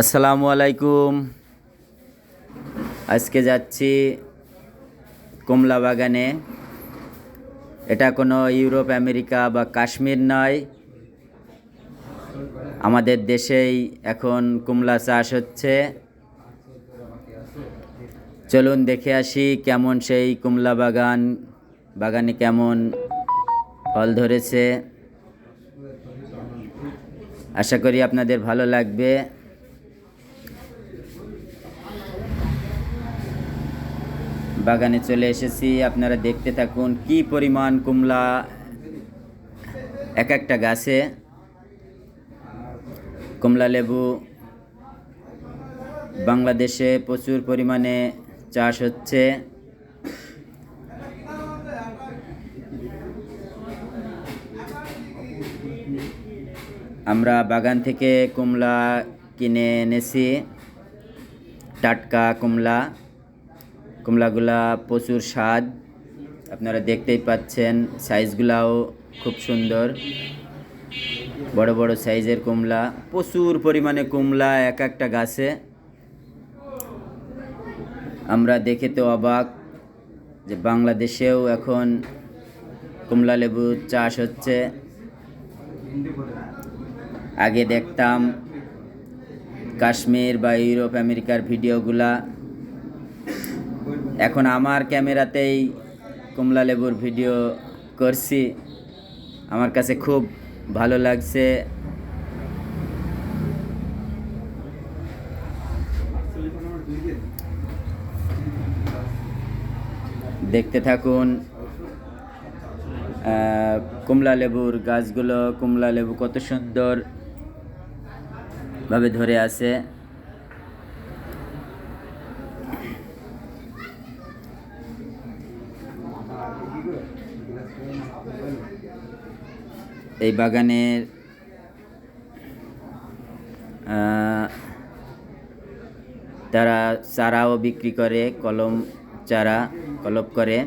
আসসালামু আলাইকুম। আজকে যাচ্ছি কমলা বাগানে। এটা কোনো ইউরোপ আমেরিকা বা কাশ্মীর নয়, আমাদের দেশেই এখন কমলা চাষ হচ্ছে। চলুন দেখে আসি কেমন সেই কমলা বাগানে কেমন ফল ধরেছে। আশা করি আপনাদের ভালো লাগবে। বাগানে চলে এসেছি, আপনারা দেখতে থাকুন কি পরিমাণ কমলা এক একটা গাছে। কমলা লেবু বাংলাদেশে প্রচুর পরিমাণে চাষ হচ্ছে। আমরা বাগান থেকে কমলা কিনে এনেছি, টাটকা কমলাগুলা প্রচুর স্বাদ, আপনারা দেখতেই পাচ্ছেন। সাইজগুলাও খুব সুন্দর, বড় বড় সাইজের কমলা, প্রচুর পরিমাণে কমলা এক একটা গাছে। আমরা দেখে তো অবাক যে বাংলাদেশেও এখন কমলা লেবু চাষ হচ্ছে। আগে দেখতাম কাশ্মীর বা ইউরোপ আমেরিকার ভিডিওগুলা, এখন আমার ক্যামেরাতেই কমলা লেবুর ভিডিও করছি। আমার কাছে খুব ভালো লাগছে। দেখতে থাকুন কমলা লেবুর গাছগুলো, কমলা লেবু কত সুন্দর ভাবে ধরে আছে। এই বাগানের তারা চারাও বিক্রি করে, কলপ করে।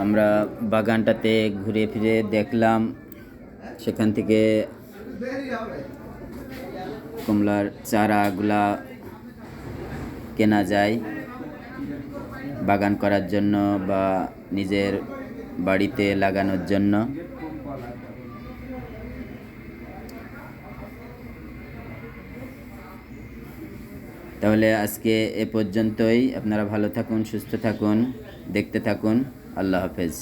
আমরা বাগানটাতে ঘুরে ফিরে দেখলাম, সেখান থেকে কমলার চারাগুলা কেনা যায় বাগান করার জন্য বা নিজের বাড়িতে লাগানোর জন্য। তাহলে আজকে এ পর্যন্তই। আপনারা ভালো থাকুন, সুস্থ থাকুন, দেখতে থাকুন। আল্লাহ হাফেজ।